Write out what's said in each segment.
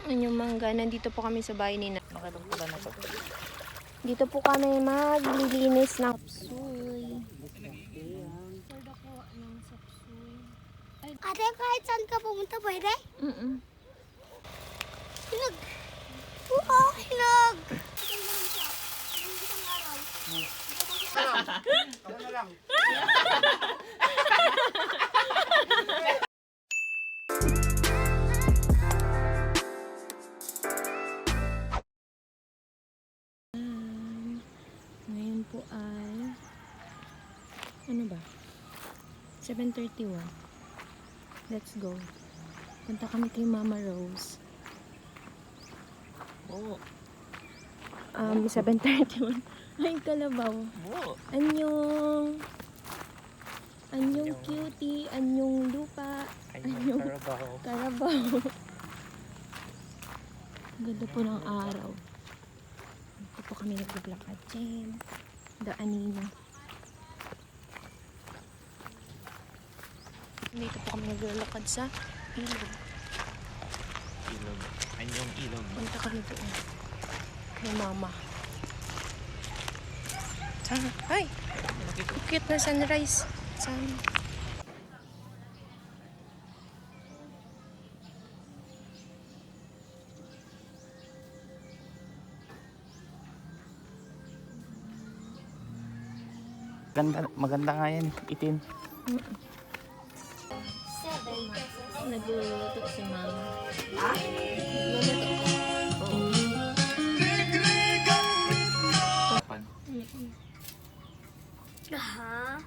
Ano yung mangga? Nandito po kami sa bahay ni Nanay. Dito po kami maglilinis ng sapsuy. Ate, kahit saan ka pumunta, pwede? Hinog. Oo, hinog. Ako na lang. Ngayon po ay ano ba? 7:31. Let's go. Punta kami kay Mama Rose. Oo. 7:31. Ay, kalabaw. Oo. Anyong cutie, anyong lupa, anyong karabaw. Ganda po ng araw. Dito po kami nagbablakad. Jem. Daanina. Dito po kami naglalakad sa ilog. Ilog. Anyong ilog. Punta kami doon. Kay Mama. Sana. Ay! Cute na sunrise. Sana. Maganda nga yan. Itim. Nagluluto si Mama. Pan. Ha?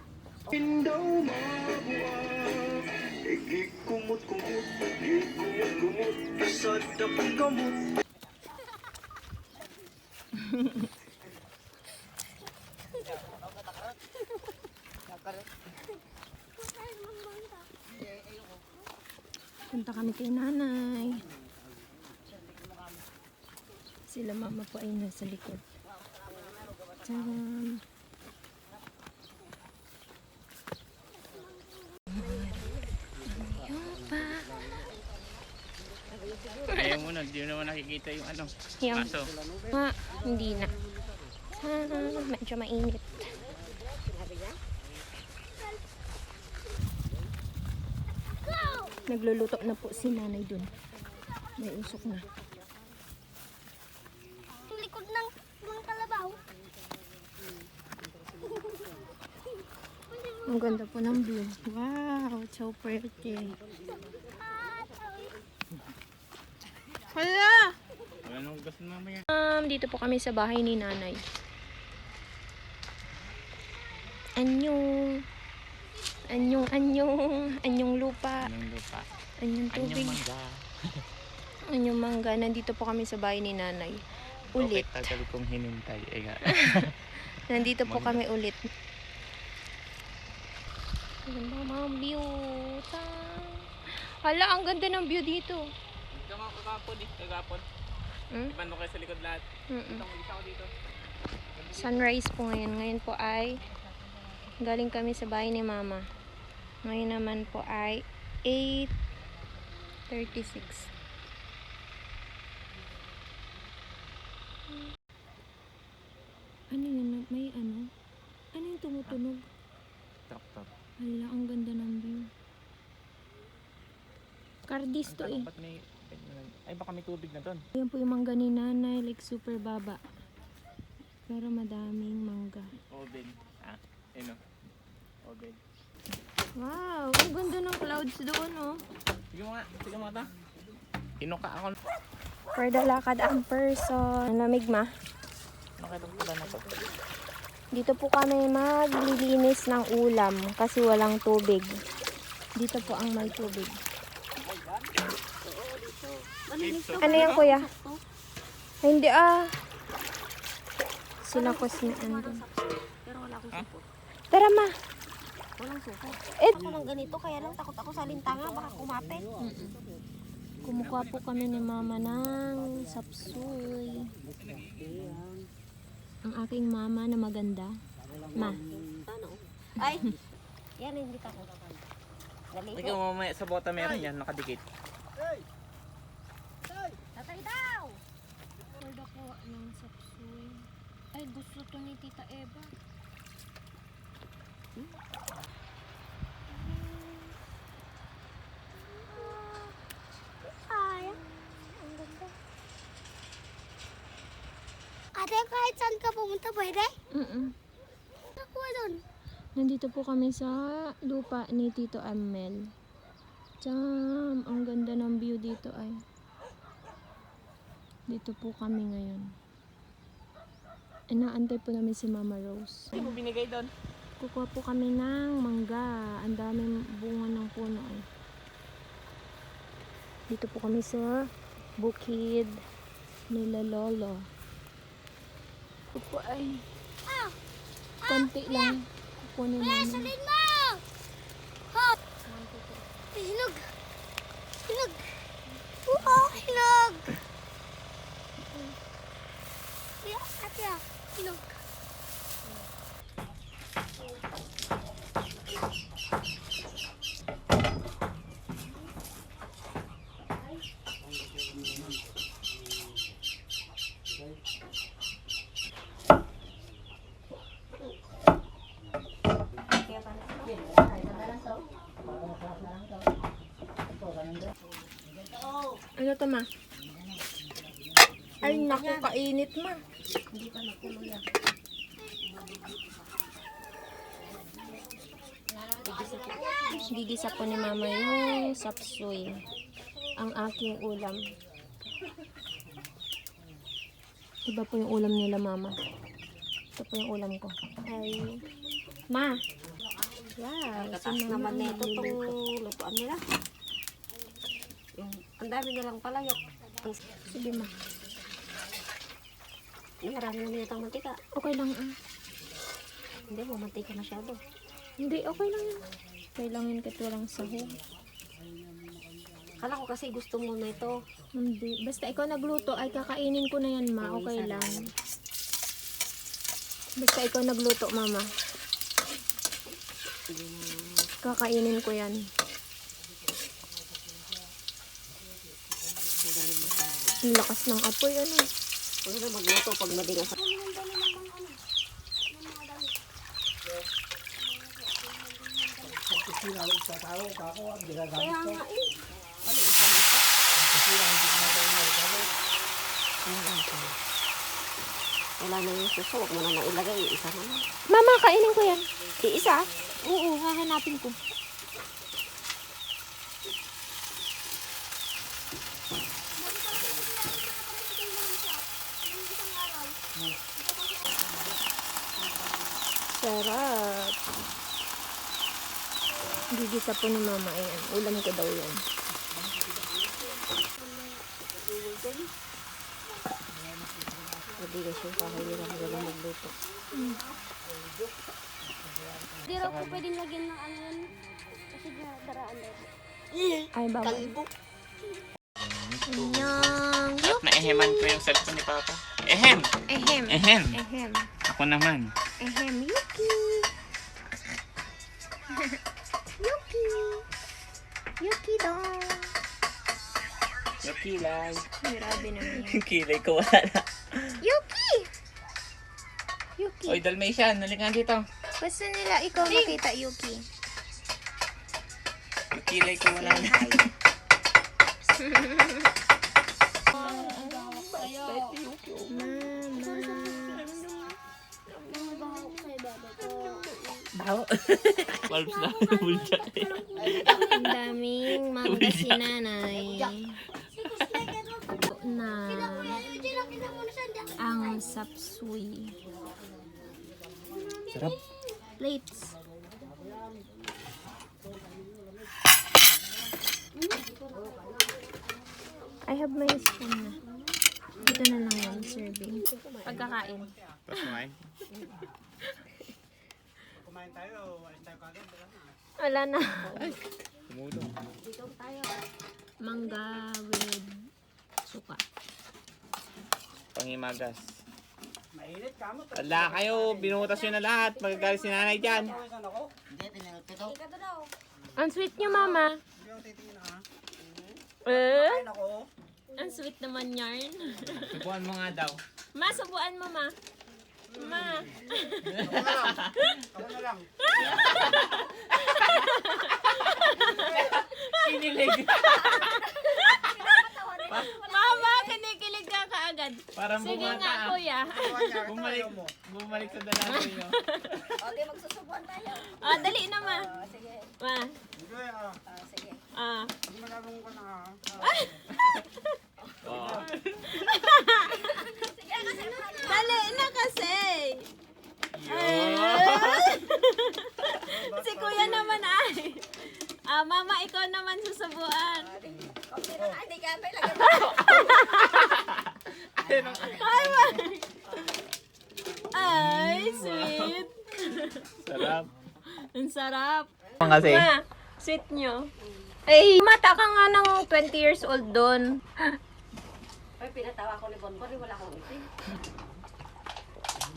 Punta kami kay Nanay. Sila Mama po ay nasa likod. Tcharam! Ayaw mo na. Hindi mo naman nakikita yung ano. Yung Aso. hindi na. Medyo mainit. Nagluluto na po si Nanay dun. May usok na. Ang likod ng kalabaw. Ang ganda po ng view. Wow, so pretty. Hala! Wala nang gusto mamaya. Dito po kami sa bahay ni Nanay. Anyong lupa, Anyong lupa. anyong tubig, Anyong mangga. anyong mangga. Nandito po kami sa bahay ni Nanay. Ulit. Okay, tagal kong hinintay. Nandito po Mangga. kami ulit. Ang ganda mga view. Hala, ang ganda ng view dito. Ito nga kagapon eh. Kagapon. Iban mo kayo sa likod lahat. Isa ko dito. Sunrise po ngayon. Ngayon po ay galing kami sa bahay ni Mama. Ngayon naman po ay 8:36. Ano yun? May ano? Ano yung tumutunog? Tok. Hala, ang ganda ng view. Cardis to eh. Ba't may... Ay baka may tubig na doon. Ayan po yung mangga ni Nanay. Like super baba. Pero madaming mangga. Oven. Ano? Oven. Wow! Ang ganda ng clouds doon oh. Sige mo nga ta. Inuka ako. For the lakad ang person. Ang lamig ma. Nakitong pala na to. Dito po kami maglilinis ng ulam kasi walang tubig. Dito po ang may tubig. Ano yan kuya? Ay, hindi Sinakos ni Andon. Pero wala akong supo. Tara ma. Walang supo. Eh, Ako lang ganito, kaya lang takot ako sa lintanga, baka kumapit. kumukuha po kami ni Mama ng sapsuy. Ang aking mama na maganda. Ma. Ay, Yan, hindi takot. Ikaw Naligo. mamaya sa bota meron yan, nakadikit. Tatay daw! Korda po ng sapsoy. Ay, gusto to ni Tita Eva. Ay, ang ganda. Ate, kahit saan ka pumunta, pwede? Nakuha doon. Nandito po kami sa lupa ni Tito Amel. Jam, ang ganda ng view dito ay. Dito po kami ngayon. Inaantay po namin si Mama Rose. Hindi mo binigay doon. Kukuha po kami ng mangga. Ang daming bunga ng puno ay. Dito po kami sa bukid nila Lolo. Ito po ay konti lang. Kukunin namin. Salin mo! Hop! Hinog! Hinog! Oo, hinog! Ate, hinog. Ano to, ma? Ay, naku, kainit, ma. Gigisa po ni Mama yung sapsoy. Ang aking ulam. Iba po yung ulam nila, Mama. Ito po yung ulam ko. Ay, ma. Wow. Tatas si Mama naman ang nito itong nagluluto. lutuan nila. Yung, ang dami nilang palayok. Sige, ma. Marami naman itong mantika. Okay lang, ah. Hindi mo, mantika masyado. Hindi, okay lang yan. Kailangan ka walang sahog. Kala ko kasi gusto mo na ito. Hindi. Basta ikaw nagluto, ay kakainin ko na yan, ma. Okay lang. Basta ikaw nagluto, Mama. Kakainin ko yan. Ang lakas ng apoy, ano. Huwag na magluto pag madigas. Kaya nga eh. Wala na yung suso. Huwag mo na nailagay. Isa na lang. Mama, kainin ko yan. Isa? Oo, hahanapin ko. Sarap. Gigisa po ni Mama. Ayan, ulam ko daw yan. Madigas yung kahoy nila. Magalang magluto. Hindi raw po pwedeng lagyan ng ano yun. Kasi daraan daw. Ay, bawal. Kalbo. Anyang. At naeheman ko yung cellphone ni Papa. Ehem! Ehem. Ehem! Ehem. Ako naman. Ehem. Yuki. Yuki. Yuki dong. Yung kilay. Grabe naman yun. Yung kilay ko wala na. Yuki! Yuki. Oy, Dalmatian, nalikan dito. Basta nila ikaw makita, Yuki. Yung kilay ko wala na. Mama. Palps na. Bulja. Ang daming mangga si nanay. Na ang sapsuy. Sarap. Plates. I have my spoon na. Ito na lang yan, serving. Pagkakain. Tapos kumain. Wala na. Tumulong. Mangga with suka. Pangimagas. Wala kayo, binutas yun na lahat. Magagalit si nanay dyan. Ang sweet niyo, mama. Hindi ako titingin ha. Eh? Ako. Ang sweet naman yarn. Subuhan mo nga daw. Ma, subuan mo, ma. Ma. Ako na lang. Kinilig. Mama, kinikilig ka kaagad. Parang Sige bumata nga, ah. kuya. Bumalik. Bumalik sa dalaga nyo. Ah, dali na, ma. Ma. Hindi ah. Ah. Hindi magagawin ko na ha. Oo. Dali na kasi. Si kuya naman ay. Ah, mama, ikaw naman susubuan. Ay, ma. Ay, sweet. Sarap. Ang sarap. Kasi. Ma, sweet nyo. Ay, mata ka nga ng 20 years old doon. Ay, pinatawa ko ni Bonbon, wala akong itin.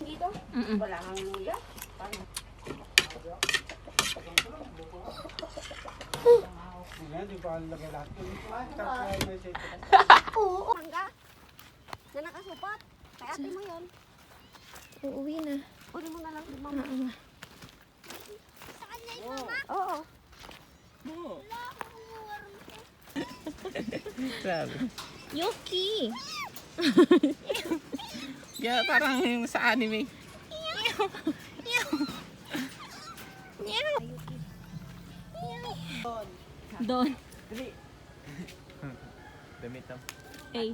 Dito? Mm-mm. Wala kang luya. Paano? Hindi, hindi pa lagay lahat. Tapos may safety. Oo. Hangga. Na nakasupat. Kaya ate mo yun. Uuwi na. Uli mo na lang si mama. Sa kanya yung mama? Oo. Wala akong warm. Sabi. Yuki. Yeah, parang yung sa anime. Don. Damit na. Ay.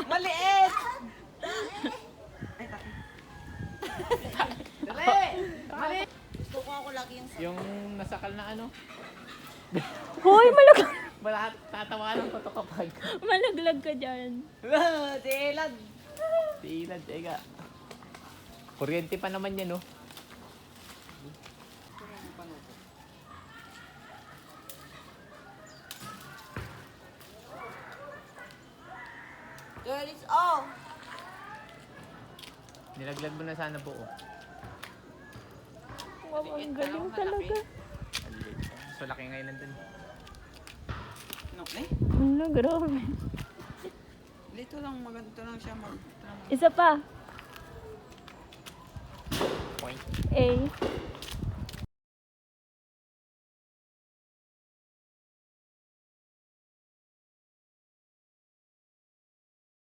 Maliit! Kukuha ko lagi yung Yung nasakal na ano. Hoy, malaglag. Wala, tatawanan ko to kapag. Malaglag ka dyan. Dilad! Tilad, ega. Kuryente pa naman yan, no? Girl, it's all! Nilaglag mo na sana buo. Wow, ang galing talaga. So, laki ngayon nandun. No, eh? Ano, grabe. Dito lang, maganda lang siya mag... Isa pa. Point. A.